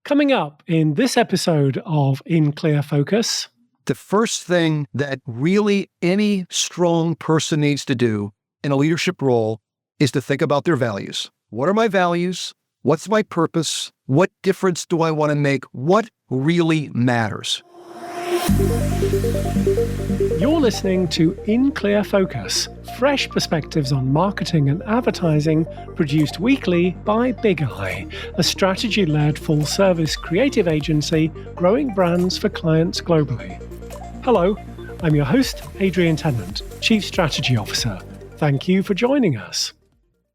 Coming up in this episode of In Clear Focus. The first thing that really any strong person needs to do in a leadership role is to think about their values. What are my values? What's my purpose? What difference do I want to make? What really matters? You're listening to In Clear Focus, fresh perspectives on marketing and advertising, produced weekly by Big Eye, a strategy-led full-service creative agency growing brands for clients globally. Hello, I'm your host, Adrian Tennant, Chief Strategy Officer. Thank you for joining us.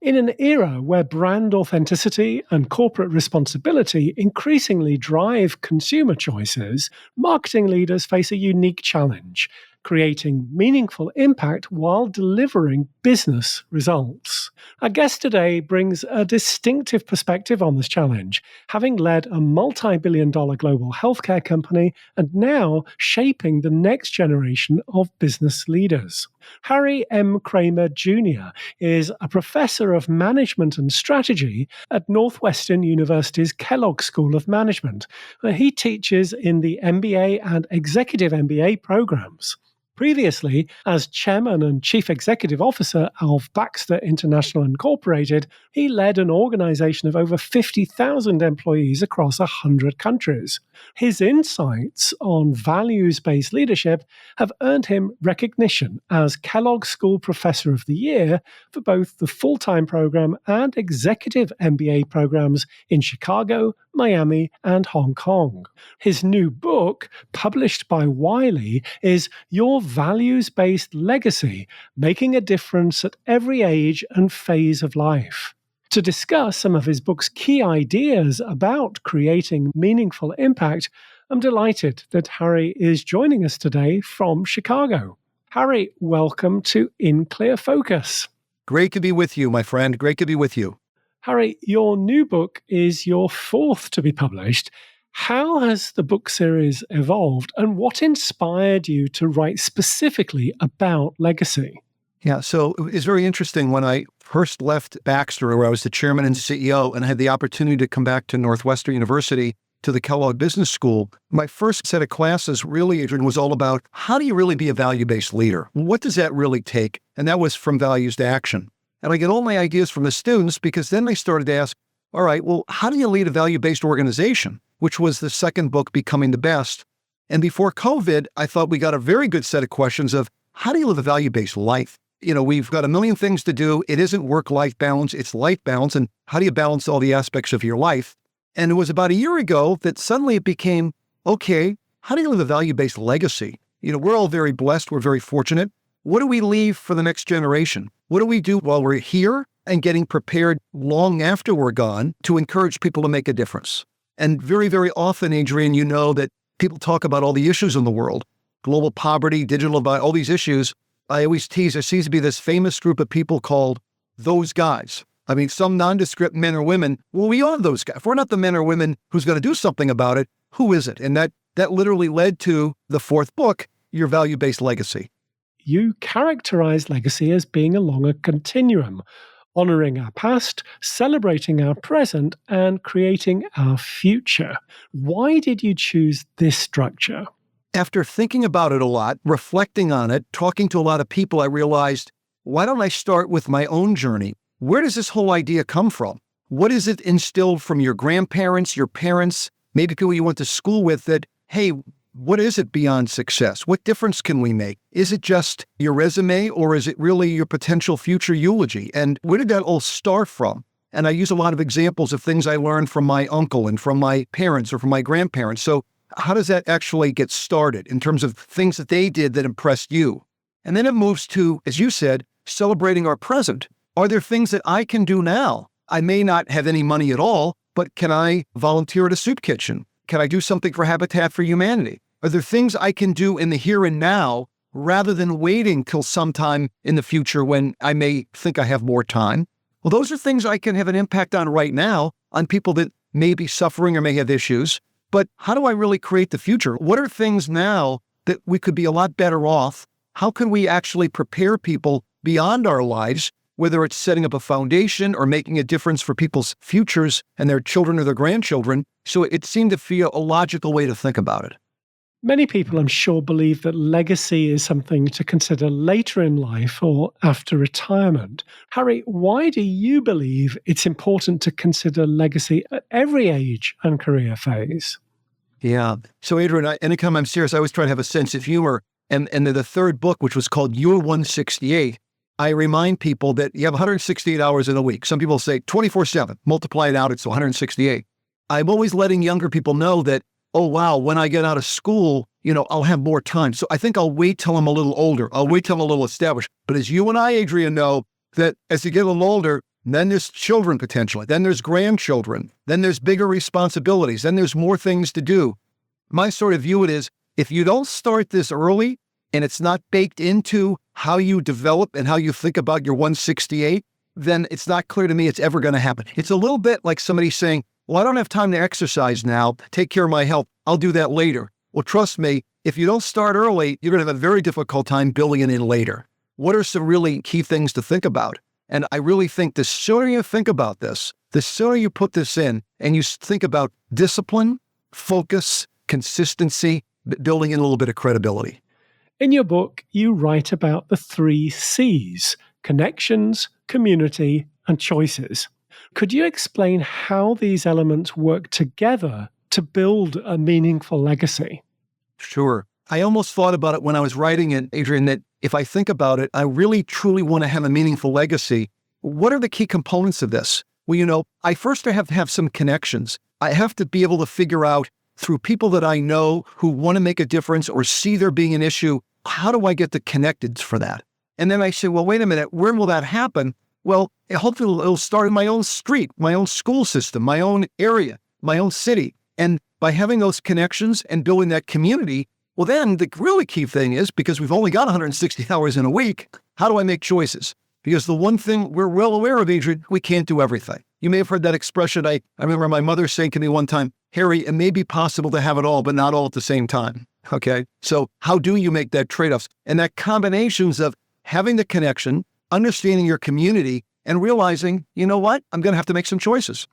In an era where brand authenticity and corporate responsibility increasingly drive consumer choices, marketing leaders face a unique challenge: creating meaningful impact while delivering business results. Our guest today brings a distinctive perspective on this challenge, having led a multi-billion-dollar global healthcare company and now shaping the next generation of business leaders. Harry M. Kramer Jr. is a professor of management and strategy at Northwestern University's Kellogg School of Management, where he teaches in the MBA and Executive MBA programs. Previously, as Chairman and Chief Executive Officer of Baxter International Incorporated, he led an organization of over 50,000 employees across 100 countries. His insights on values-based leadership have earned him recognition as Kellogg School Professor of the Year for both the full-time program and Executive MBA programs in Chicago, Miami, and Hong Kong. His new book, published by Wiley, is Your Values-Based Legacy: Making a Difference at Every Age and Phase of Life. To discuss some of his book's key ideas about creating meaningful impact, I'm delighted that Harry is joining us today from Chicago. Harry, welcome to In Clear Focus. Great to be with you, my friend. Great to be with you. Harry, your new book is your fourth to be published. How has the book series evolved, and what inspired you to write specifically about legacy? Yeah, so it's very interesting. When I first left Baxter, where I was the chairman and CEO, and I had the opportunity to come back to Northwestern University to the Kellogg Business School, my first set of classes really, Adrian, was all about how do you really be a value-based leader? What does that really take? And that was from values to action. And I get all my ideas from the students because then they started to ask, all right, well, how do you lead a value-based organization? Which was the second book, Becoming the Best. And before COVID, I thought we got a very good set of questions of how do you live a value-based life? We've got a million things to do. It isn't work-life balance, it's life balance. And how do you balance all the aspects of your life? And it was about a year ago that suddenly it became, okay, how do you live a value-based legacy? We're all very blessed. We're very fortunate. What do we leave for the next generation? What do we do while we're here and getting prepared long after we're gone to encourage people to make a difference? And very, very often, Adrian, you know that people talk about all the issues in the world, global poverty, digital divide, all these issues. I always tease, there seems to be this famous group of people called those guys. I mean, some nondescript men or women, well, we are those guys. If we're not the men or women who's going to do something about it, who is it? And that literally led to the fourth book, Your Value-Based Legacy. You characterize legacy as being along a continuum, honoring our past, celebrating our present, and creating our future. Why did you choose this structure? After thinking about it a lot, reflecting on it, talking to a lot of people, I realized, why don't I start with my own journey? Where does this whole idea come from? What is it instilled from your grandparents, your parents, maybe people you went to school with that, hey, what is it beyond success? What difference can we make? Is it just your resume, or is it really your potential future eulogy? And where did that all start from? And I use a lot of examples of things I learned from my uncle and from my parents or from my grandparents. So how does that actually get started in terms of things that they did that impressed you? And then it moves to, as you said, celebrating our present. Are there things that I can do now? I may not have any money at all, but can I volunteer at a soup kitchen? Can I do something for Habitat for Humanity? Are there things I can do in the here and now rather than waiting till sometime in the future when I may think I have more time? Well, those are things I can have an impact on right now on people that may be suffering or may have issues. But how do I really create the future? What are things now that we could be a lot better off? How can we actually prepare people beyond our lives whether it's setting up a foundation or making a difference for people's futures and their children or their grandchildren. So it seemed to feel a logical way to think about it. Many people, I'm sure, believe that legacy is something to consider later in life or after retirement. Harry, why do you believe it's important to consider legacy at every age and career phase? Yeah. So, Adrian, anytime I'm serious, I always try to have a sense of humor. And the third book, which was called You're 168, I remind people that you have 168 hours in a week. Some people say 24/7, multiply it out, it's 168. I'm always letting younger people know that, oh, wow, when I get out of school, I'll have more time. So I think I'll wait till I'm a little older. I'll wait till I'm a little established. But as you and I, Adrian, know that as you get a little older, then there's children potentially, then there's grandchildren, then there's bigger responsibilities, then there's more things to do. My sort of view it is, if you don't start this early and it's not baked into how you develop and how you think about your 168, then it's not clear to me it's ever going to happen. It's a little bit like somebody saying, well, I don't have time to exercise now, take care of my health, I'll do that later. Well, trust me, if you don't start early, you're going to have a very difficult time building it in later. What are some really key things to think about? And I really think the sooner you think about this, the sooner you put this in and you think about discipline, focus, consistency, building in a little bit of credibility. In your book, you write about the 3 C's: connections, community, and choices. Could you explain how these elements work together to build a meaningful legacy? Sure. I almost thought about it when I was writing it, Adrian, that if I think about it, I really truly want to have a meaningful legacy. What are the key components of this? Well, I first have to have some connections. I have to be able to figure out through people that I know who want to make a difference or see there being an issue, how do I get the connected for that? And then I say, well, wait a minute, where will that happen? Well, hopefully it'll start in my own street, my own school system, my own area, my own city. And by having those connections and building that community, well, then the really key thing is, because we've only got 160 hours in a week, how do I make choices? Because the one thing we're well aware of, Adrian, we can't do everything. You may have heard that expression. I remember my mother saying to me one time, Harry, it may be possible to have it all, but not all at the same time. Okay. So how do you make that trade-offs? And that combinations of having the connection, understanding your community, and realizing, you know what, I'm going to have to make some choices.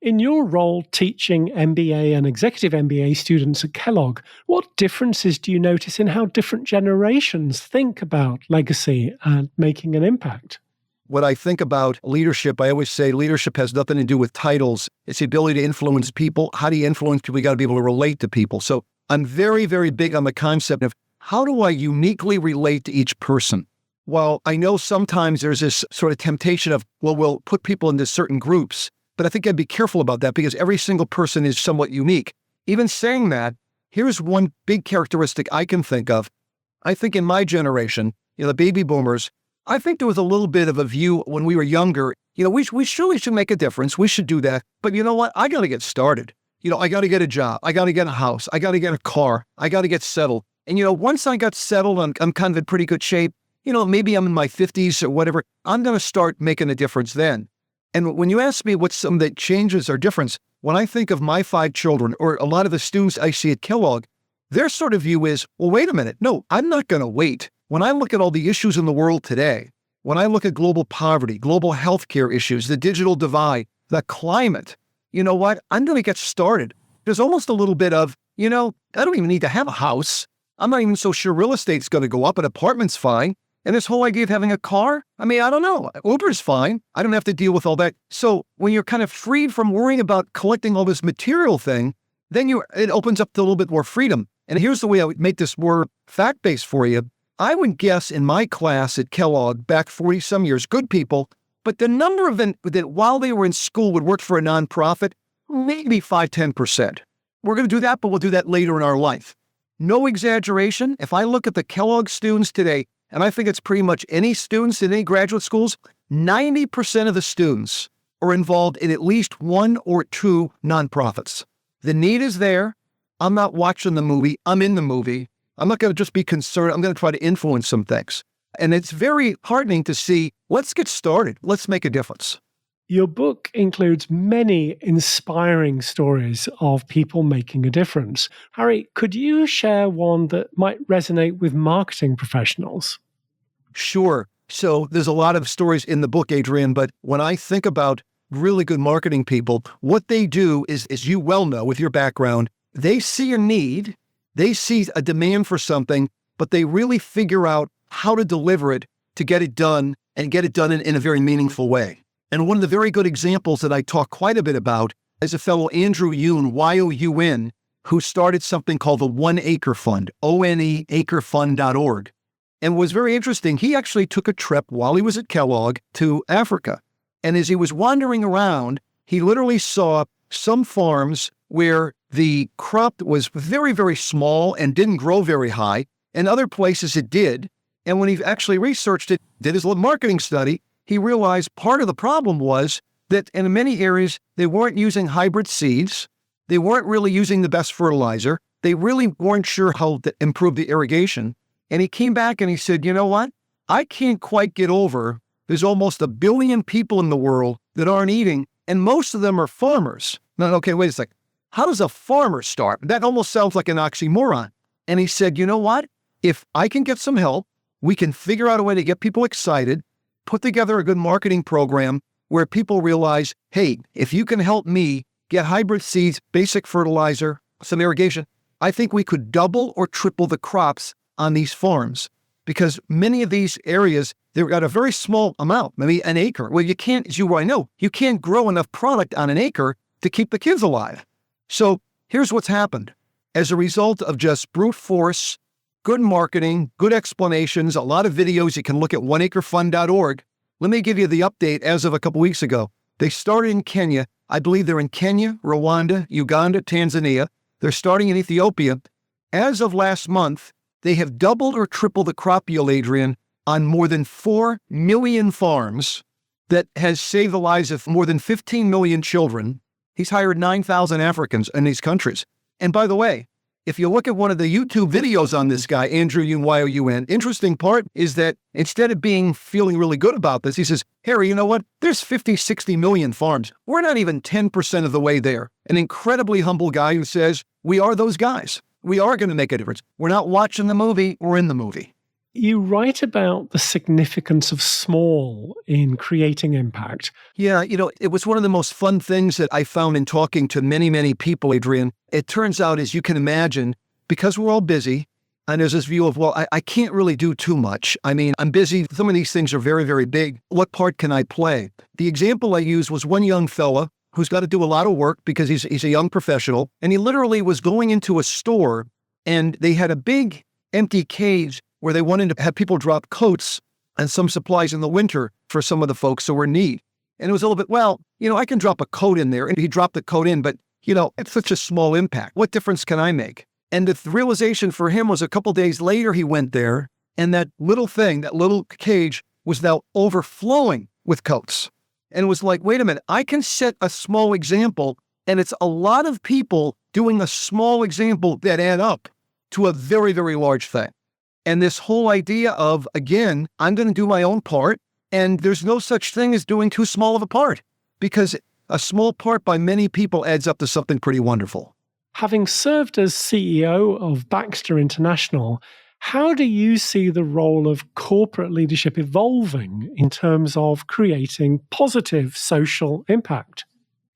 In your role teaching MBA and executive MBA students at Kellogg, what differences do you notice in how different generations think about legacy and making an impact? When I think about leadership, I always say leadership has nothing to do with titles. It's the ability to influence people. How do you influence people? You got to be able to relate to people. So I'm very, very big on the concept of how do I uniquely relate to each person? While I know sometimes there's this sort of temptation of, well, we'll put people into certain groups, but I think I'd be careful about that because every single person is somewhat unique. Even saying that, here's one big characteristic I can think of. I think in my generation, the baby boomers, I think there was a little bit of a view when we were younger, we surely should make a difference. We should do that. But you know what? I got to get started. I got to get a job. I got to get a house. I got to get a car. I got to get settled. And, once I got settled, I'm kind of in pretty good shape. Maybe I'm in my 50s or whatever. I'm going to start making a difference then. And when you ask me what some of the changes or difference, when I think of my 5 children or a lot of the students I see at Kellogg, their sort of view is, well, wait a minute. No, I'm not going to wait. When I look at all the issues in the world today, when I look at global poverty, global healthcare issues, the digital divide, the climate, you know what? I'm going to get started. There's almost a little bit of, I don't even need to have a house. I'm not even so sure real estate's going to go up. An apartment's fine. And this whole idea of having a car, I don't know. Uber's fine. I don't have to deal with all that. So when you're kind of freed from worrying about collecting all this material thing, then it opens up to a little bit more freedom. And here's the way I would make this more fact-based for you. I would guess in my class at Kellogg back 40-some years, good people, but the number of them that while they were in school would work for a nonprofit, maybe 5-10%. We're going to do that, but we'll do that later in our life. No exaggeration. If I look at the Kellogg students today, and I think it's pretty much any students in any graduate schools, 90% of the students are involved in at least 1 or 2 nonprofits. The need is there. I'm not watching the movie. I'm in the movie. I'm not going to just be concerned. I'm going to try to influence some things. And it's very heartening to see, let's get started. Let's make a difference. Your book includes many inspiring stories of people making a difference. Harry, could you share one that might resonate with marketing professionals? Sure. So there's a lot of stories in the book, Adrian, but when I think about really good marketing people, what they do is, as you well know with your background, they see a need, they see a demand for something, but they really figure out how to deliver it to get it done and get it done in a very meaningful way. And one of the very good examples that I talk quite a bit about is a fellow Andrew Youn, Y-O-U-N, who started something called the 1 Acre Fund, O-N-E, acrefund.org. And was very interesting. He actually took a trip while he was at Kellogg to Africa. And as he was wandering around, he literally saw some farms where the crop was very, very small and didn't grow very high, and other places it did. And when he actually researched it, did his little marketing study, he realized part of the problem was that in many areas, they weren't using hybrid seeds. They weren't really using the best fertilizer. They really weren't sure how to improve the irrigation. And he came back and he said, you know what? I can't quite get over there's almost 1 billion people in the world that aren't eating, and most of them are farmers. Now, okay, wait a second. How does a farmer start? That almost sounds like an oxymoron. And he said, you know what? If I can get some help, we can figure out a way to get people excited, put together a good marketing program where people realize, hey, if you can help me get hybrid seeds, basic fertilizer, some irrigation, I think we could double or triple the crops on these farms. Because many of these areas, they've got a very small amount, maybe an acre. Well, you can't, as you well know, you can't grow enough product on an acre to keep the kids alive. So here's what's happened. As a result of just brute force, good marketing, good explanations, a lot of videos, you can look at oneacrefund.org. Let me give you the update as of a couple weeks ago. They started in Kenya. I believe they're in Kenya, Rwanda, Uganda, Tanzania. They're starting in Ethiopia. As of last month, they have doubled or tripled the crop yield, Adrian, on more than 4 million farms that has saved the lives of more than 15 million children. He's hired 9,000 Africans in these countries. And by the way, if you look at one of the YouTube videos on this guy, Andrew Youn, Y-O-U-N, interesting part is that instead of feeling really good about this, he says, Harry, you know what? There's 50, 60 million farms. We're not even 10% of the way there. An incredibly humble guy who says, we are those guys. We are going to make a difference. We're not watching the movie, we're in the movie. You write about the significance of small in creating impact. Yeah, it was one of the most fun things that I found in talking to many, many people, Adrian. It turns out, as you can imagine, because we're all busy, and there's this view of, well, I can't really do too much. I mean, I'm busy. Some of these things are very, very big. What part can I play? The example I used was one young fella who's got to do a lot of work because he's a young professional, and he literally was going into a store, and they had a big empty cage where they wanted to have people drop coats and some supplies in the winter for some of the folks who were in need. And it was a little bit, I can drop a coat in there. And he dropped the coat in, but, it's such a small impact. What difference can I make? And the realization for him was a couple days later, he went there, and that little cage was now overflowing with coats. And it was like, wait a minute, I can set a small example, and it's a lot of people doing a small example that add up to a very, very large thing. And this whole idea of, again, I'm going to do my own part, and there's no such thing as doing too small of a part, because a small part by many people adds up to something pretty wonderful. Having served as CEO of Baxter International, how do you see the role of corporate leadership evolving in terms of creating positive social impact?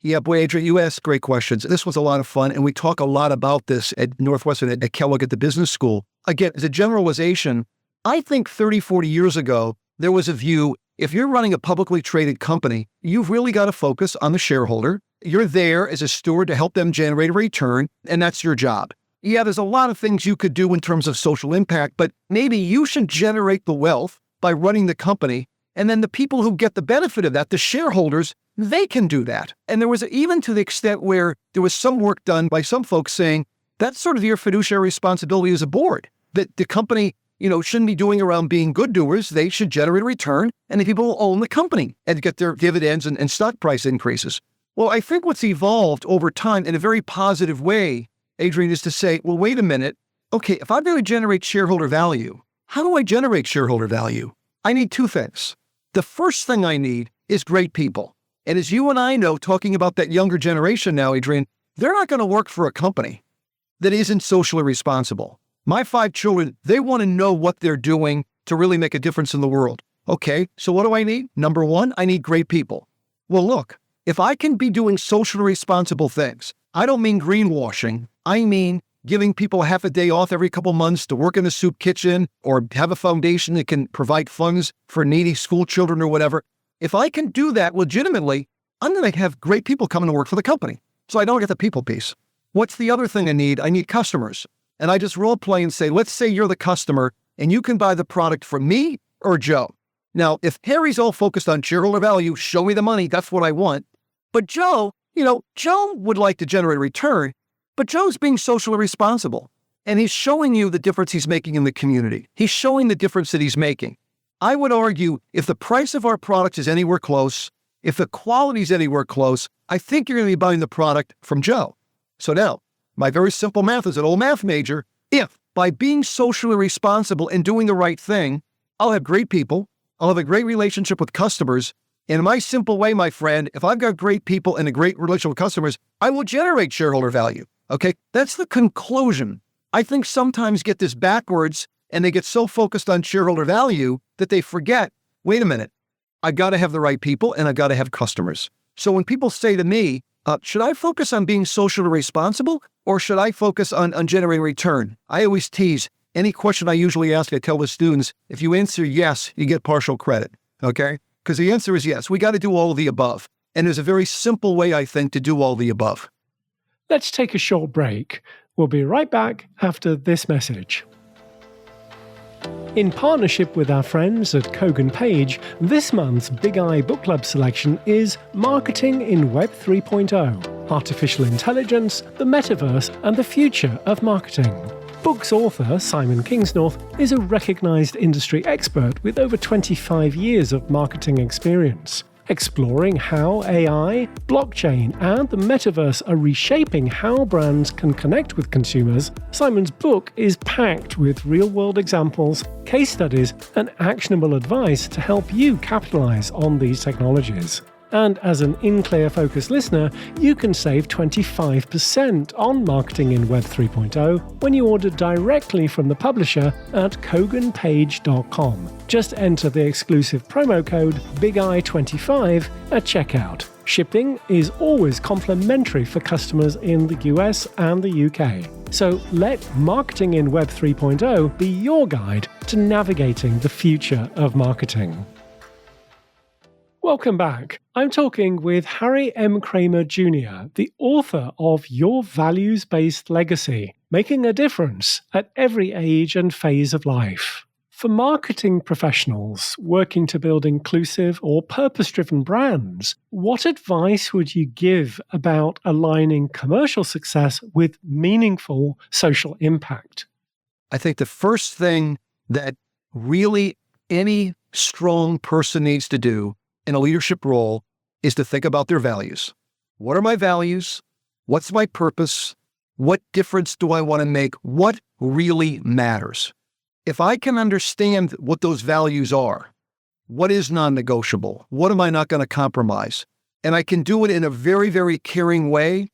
Yeah, boy, Adrian, you asked great questions. This was a lot of fun, and we talk a lot about this at Northwestern, at Kellogg at the business school. Again, as a generalization, I think 30, 40 years ago, there was a view, if you're running a publicly traded company, you've really got to focus on the shareholder. You're there as a steward to help them generate a return, and that's your job. Yeah, there's a lot of things you could do in terms of social impact, but maybe you should generate the wealth by running the company, and then the people who get the benefit of that, the shareholders, they can do that. And there was even to the extent where there was some work done by some folks saying, that's sort of your fiduciary responsibility as a board, that the company, shouldn't be doing around being good doers. They should generate a return, and the people will own the company and get their dividends and stock price increases. Well, I think what's evolved over time in a very positive way, Adrian, is to say, well, wait a minute. Okay, if I'm going to generate shareholder value, how do I generate shareholder value? I need two things. The first thing I need is great people. And as you and I know, talking about that younger generation now, Adrian, they're not going to work for a company that isn't socially responsible. My 5 children, they want to know what they're doing to really make a difference in the world. Okay, so what do I need? Number one, I need great people. Well, look, if I can be doing socially responsible things, I don't mean greenwashing. I mean giving people half a day off every couple months to work in a soup kitchen or have a foundation that can provide funds for needy school children or whatever. If I can do that legitimately, I'm going to have great people coming to work for the company. So I don't get the people piece. What's the other thing I need? I need customers. And I just role play and say, let's say you're the customer and you can buy the product from me or Joe. Now, if Harry's all focused on shareholder value, show me the money, that's what I want. But Joe, Joe would like to generate a return, but Joe's being socially responsible. And he's showing you the difference he's making in the community. He's showing the difference that he's making. I would argue if the price of our product is anywhere close, if the quality is anywhere close, I think you're going to be buying the product from Joe. So now, my very simple math as an old math major, if by being socially responsible and doing the right thing, I'll have great people, I'll have a great relationship with customers. In my simple way, my friend, if I've got great people and a great relationship with customers, I will generate shareholder value. Okay? That's the conclusion. I think sometimes get this backwards and they get so focused on shareholder value that they forget, wait a minute, I got to have the right people and I got to have customers. So when people say to me, should I focus on being socially responsible or should I focus on generating return? I always tease. Any question I usually ask, I tell the students, if you answer yes, you get partial credit, okay? Because the answer is yes. We got to do all of the above. And there's a very simple way, I think, to do all the above. Let's take a short break. We'll be right back after this message. In partnership with our friends at Kogan Page, this month's Big Eye Book Club selection is Marketing in Web 3.0, Artificial Intelligence, the Metaverse, and the Future of Marketing. Book's author, Simon Kingsnorth, is a recognized industry expert with over 25 years of marketing experience, exploring how AI, blockchain, and the metaverse are reshaping how brands can connect with consumers. Simon's book is packed with real-world examples, case studies, and actionable advice to help you capitalize on these technologies. And as an InClear Focus listener, you can save 25% on Marketing in Web 3.0 when you order directly from the publisher at koganpage.com. Just enter the exclusive promo code BIGEYE25 at checkout. Shipping is always complimentary for customers in the US and the UK. So let Marketing in Web 3.0 be your guide to navigating the future of marketing. Welcome back. I'm talking with Harry M. Kramer Jr., the author of Your Values-Based Legacy, Making a Difference at Every Age and Phase of Life. For marketing professionals working to build inclusive or purpose-driven brands, what advice would you give about aligning commercial success with meaningful social impact? I think the first thing that really any strong person needs to do in a leadership role is to think about their values. What are my values? What's my purpose? What difference do I want to make? What really matters? If I can understand what those values are, what is non-negotiable? What am I not going to compromise? And I can do it in a very, very caring way,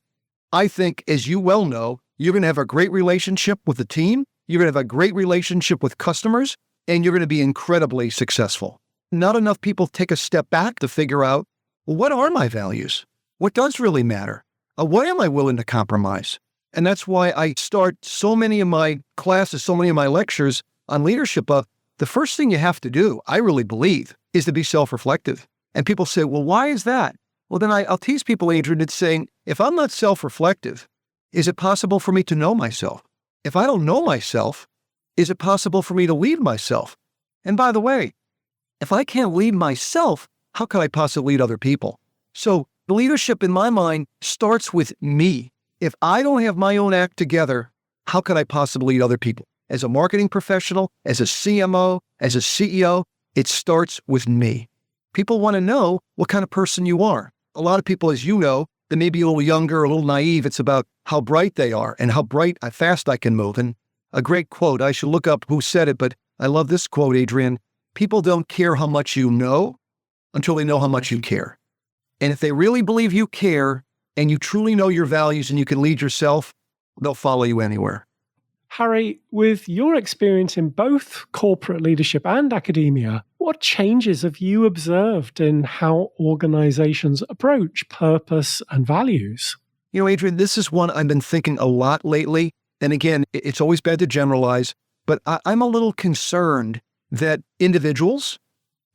I think, as you well know, you're going to have a great relationship with the team, you're going to have a great relationship with customers, and you're going to be incredibly successful. Not enough people take a step back to figure out, well, what are my values? What does really matter? What am I willing to compromise? And that's why I start so many of my classes, so many of my lectures on leadership. The first thing you have to do, I really believe, is to be self-reflective. And people say, well, why is that? Well, then I'll tease people, Adrian, it's saying, if I'm not self-reflective, is it possible for me to know myself? If I don't know myself, is it possible for me to lead myself? And by the way, if I can't lead myself, how could I possibly lead other people? So leadership, in my mind, starts with me. If I don't have my own act together, how could I possibly lead other people? As a marketing professional, as a CMO, as a CEO, it starts with me. People want to know what kind of person you are. A lot of people, as you know, they may be a little younger, a little naive. It's about how bright they are and how fast I can move. And a great quote, I should look up who said it, but I love this quote, Adrian. People don't care how much you know until they know how much you care. And if they really believe you care and you truly know your values and you can lead yourself, they'll follow you anywhere. Harry, with your experience in both corporate leadership and academia, What changes have you observed in how organizations approach purpose and values? Adrian, this is one I've been thinking a lot lately. And again, it's always bad to generalize, but I'm a little concerned that individuals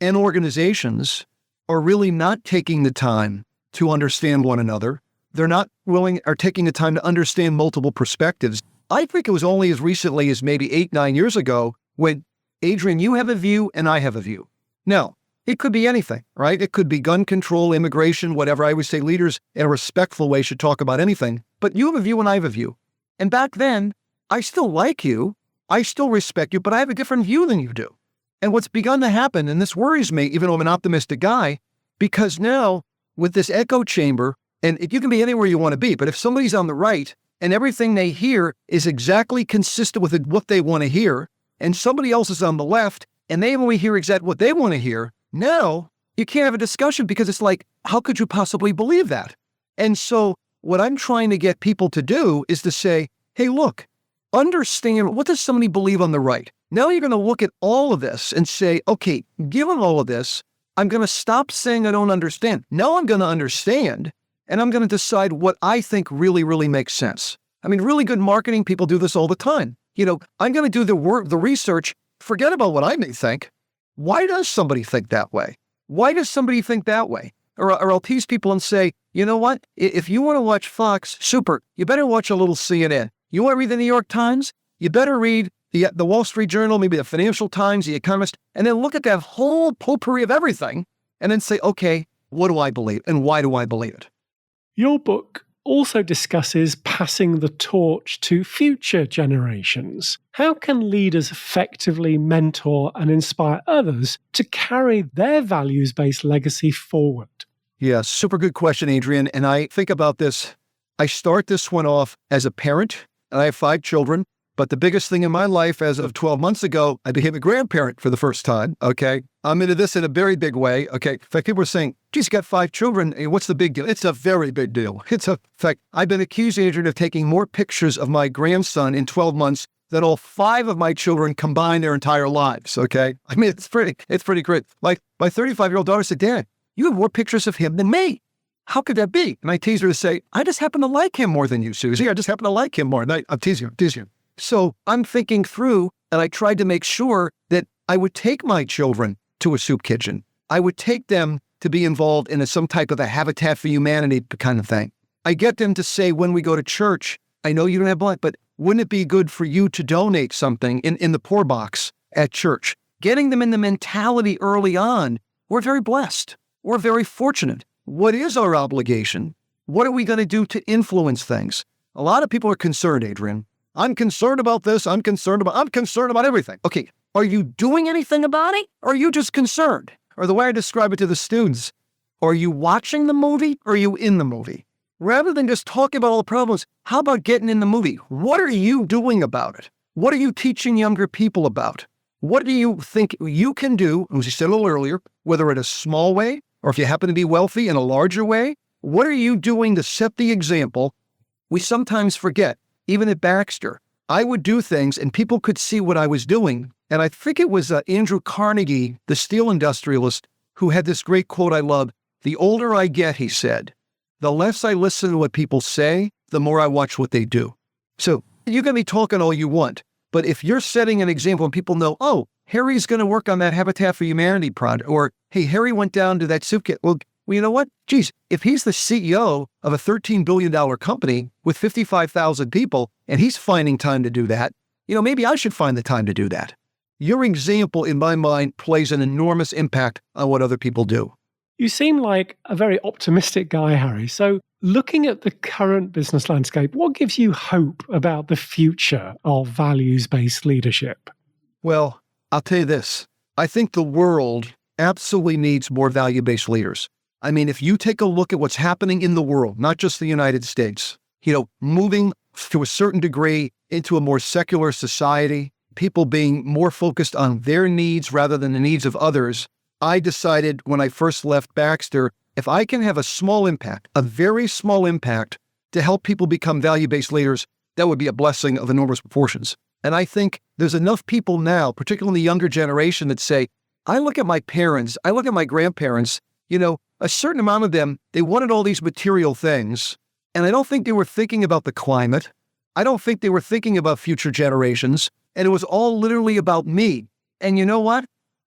and organizations are really not taking the time to understand one another. They're not willing or taking the time to understand multiple perspectives. I think it was only as recently as maybe 8, 9 years ago when, Adrian, you have a view and I have a view. Now, it could be anything, right? It could be gun control, immigration, whatever. I would say leaders in a respectful way should talk about anything, but you have a view and I have a view. And back then, I still like you, I still respect you, but I have a different view than you do. And what's begun to happen, and this worries me, even though I'm an optimistic guy, because now with this echo chamber, and you can be anywhere you want to be, but if somebody's on the right and everything they hear is exactly consistent with what they want to hear, and somebody else is on the left and they only hear exactly what they want to hear, now you can't have a discussion because it's like, how could you possibly believe that? And so what I'm trying to get people to do is to say, hey, look, understand, what does somebody believe on the right? Now you're going to look at all of this and say, okay, given all of this, I'm going to stop saying I don't understand. Now I'm going to understand, and I'm going to decide what I think really, really makes sense. I mean, really good marketing people do this all the time. I'm going to do the work, the research, forget about what I may think. Why does somebody think that way? Why does somebody think that way? Or I'll tease people and say, you know what? If you want to watch Fox, super, you better watch a little CNN. You want to read the New York Times? You better read the Wall Street Journal, maybe the Financial Times, the Economist, and then look at that whole potpourri of everything and then say, okay, what do I believe and why do I believe it? Your book also discusses passing the torch to future generations. How can leaders effectively mentor and inspire others to carry their values-based legacy forward? Yeah, super good question, Adrian. And I think about this. I start this one off as a parent, and I have 5 children. But the biggest thing in my life as of 12 months ago, I became a grandparent for the first time, okay? I'm into this in a very big way, okay? In fact, people are saying, geez, you got 5 children, what's the big deal? It's a very big deal. In fact, I've been accused, Adrian, of taking more pictures of my grandson in 12 months than all 5 of my children combined their entire lives, okay? I mean, it's pretty great. Like, my 35-year-old daughter said, Dad, you have more pictures of him than me. How could that be? And I teased her to say, I just happen to like him more than you, Susie. I just happen to like him more. And I'm teasing you. So I'm thinking through, and I tried to make sure that I would take my children to a soup kitchen. I would take them to be involved in some type of a Habitat for Humanity kind of thing. I get them to say, when we go to church, I know you don't have blood, but wouldn't it be good for you to donate something in the poor box at church? Getting them in the mentality early on, we're very blessed. We're very fortunate. What is our obligation? What are we going to do to influence things? A lot of people are concerned, Adrian. I'm concerned about this. I'm concerned about everything. Okay, are you doing anything about it? Or are you just concerned? Or the way I describe it to the students, are you watching the movie or are you in the movie? Rather than just talking about all the problems, how about getting in the movie? What are you doing about it? What are you teaching younger people about? What do you think you can do, as you said a little earlier, whether in a small way or if you happen to be wealthy in a larger way? What are you doing to set the example? We sometimes forget. Even at Baxter, I would do things and people could see what I was doing. And I think it was Andrew Carnegie, the steel industrialist, who had this great quote I love. The older I get, he said, the less I listen to what people say, the more I watch what they do. So you can be talking all you want, but if you're setting an example and people know, oh, Harry's going to work on that Habitat for Humanity project, or hey, Harry went down to that soup kitchen. Well, you know what? Geez, if he's the CEO of a $13 billion company with 55,000 people and he's finding time to do that, maybe I should find the time to do that. Your example, in my mind, plays an enormous impact on what other people do. You seem like a very optimistic guy, Harry. So looking at the current business landscape, what gives you hope about the future of values-based leadership? Well, I'll tell you this. I think the world absolutely needs more value-based leaders. I mean, if you take a look at what's happening in the world, not just the United States, moving to a certain degree into a more secular society, people being more focused on their needs rather than the needs of others, I decided when I first left Baxter, if I can have a small impact, a very small impact to help people become value-based leaders, that would be a blessing of enormous proportions. And I think there's enough people now, particularly in the younger generation, that say, I look at my parents, I look at my grandparents, a certain amount of them, they wanted all these material things. And I don't think they were thinking about the climate. I don't think they were thinking about future generations. And it was all literally about me. And you know what?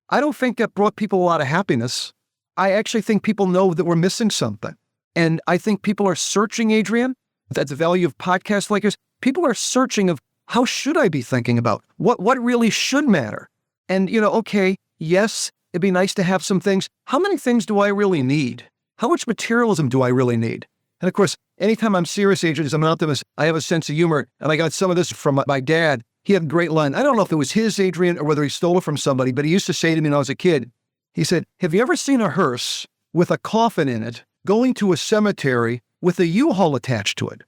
I don't think that brought people a lot of happiness. I actually think people know that we're missing something. And I think people are searching, Adrian. That's the value of podcasts like yours. People are searching of how should I be thinking about? What really should matter? And, okay, yes, it'd be nice to have some things. How many things do I really need? How much materialism do I really need? And of course, anytime I'm serious, Adrian, as I'm an optimist, I have a sense of humor. And I got some of this from my dad. He had a great line. I don't know if it was his, Adrian, or whether he stole it from somebody, but he used to say to me when I was a kid, he said, have you ever seen a hearse with a coffin in it going to a cemetery with a U-Haul attached to it?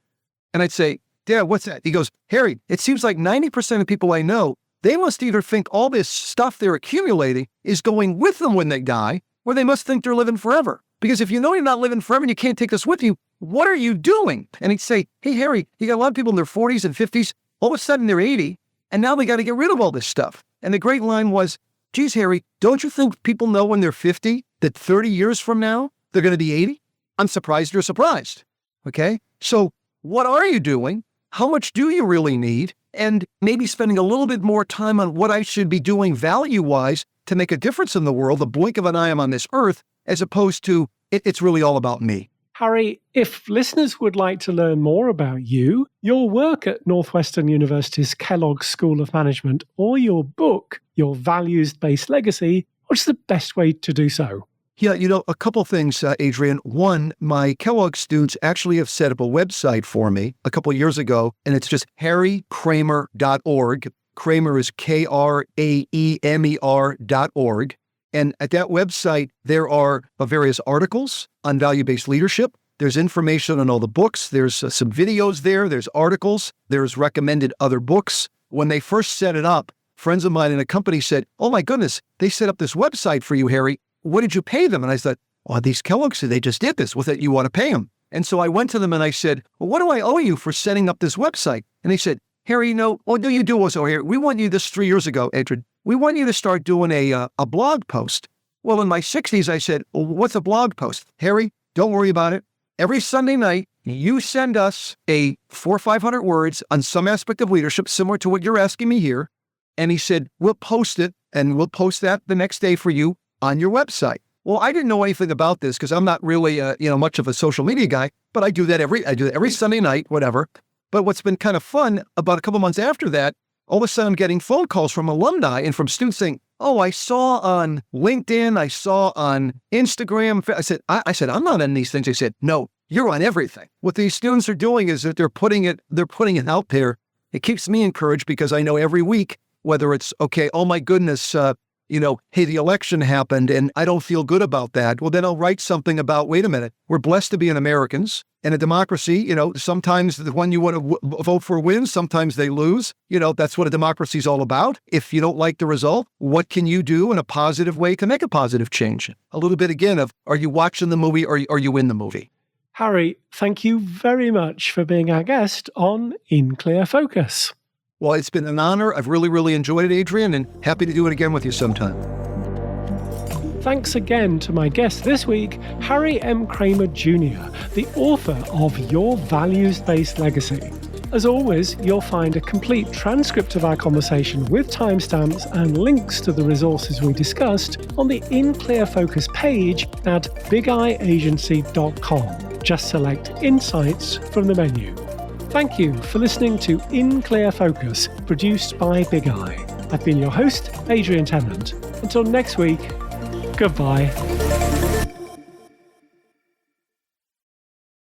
And I'd say, Dad, what's that? He goes, Harry, it seems like 90% of people I know, they must either think all this stuff they're accumulating is going with them when they die, or they must think they're living forever. Because if you know you're not living forever and you can't take this with you, what are you doing? And he'd say, hey, Harry, you got a lot of people in their 40s and 50s, all of a sudden they're 80, and now they got to get rid of all this stuff. And the great line was, geez, Harry, don't you think people know when they're 50 that 30 years from now, they're going to be 80? I'm surprised you're surprised. Okay? So what are you doing? How much do you really need? And maybe spending a little bit more time on what I should be doing value-wise to make a difference in the world, the blink of an eye I'm on this earth, as opposed to it's really all about me. Harry, if listeners would like to learn more about you, your work at Northwestern University's Kellogg School of Management, or your book, Your Values-Based Legacy, what's the best way to do so? Yeah, a couple things, Adrian. One, my Kellogg students actually have set up a website for me a couple of years ago, and it's just harrykraemer.org. Kramer is Kraemer.org. And at that website, there are various articles on value-based leadership. There's information on all the books. There's some videos there. There's articles. There's recommended other books. When they first set it up, friends of mine in a company said, oh my goodness, they set up this website for you, Harry. What did you pay them? And I said, oh, these Kellogg's, they just did this. With it, you want to pay them. And so I went to them and I said, well, what do I owe you for setting up this website? And they said, Harry, what do you do also, Harry? We want you this 3 years ago, Adrian. We want you to start doing a blog post. Well, in my 60s, I said, well, what's a blog post? Harry, don't worry about it. Every Sunday night, you send us 400 or 500 words on some aspect of leadership, similar to what you're asking me here. And he said, we'll post it, and we'll post that the next day for you on your website. Well, I didn't know anything about this because I'm not really, much of a social media guy, but I do that every Sunday night, whatever. But what's been kind of fun, about a couple months after that, all of a sudden I'm getting phone calls from alumni and from students saying, oh, I saw on LinkedIn, I saw on Instagram. I said, I'm not on these things. They said, no, you're on everything. What these students are doing is that they're putting it out there. It keeps me encouraged because I know every week, whether it's, okay, oh my goodness, hey, the election happened and I don't feel good about that. Well, then I'll write something about, wait a minute, we're blessed to be in Americans. And a democracy, sometimes the one you want to vote for wins, sometimes they lose. That's what a democracy is all about. If you don't like the result, what can you do in a positive way to make a positive change? A little bit again of, are you watching the movie or are you in the movie? Harry, thank you very much for being our guest on In Clear Focus. Well, it's been an honor. I've really, really enjoyed it, Adrian, and happy to do it again with you sometime. Thanks again to my guest this week, Harry M. Kramer Jr., the author of Your Values-Based Legacy. As always, you'll find a complete transcript of our conversation with timestamps and links to the resources we discussed on the In Clear Focus page at bigeyeagency.com. Just select Insights from the menu. Thank you for listening to In Clear Focus, produced by Big Eye. I've been your host, Adrian Tennant. Until next week, goodbye.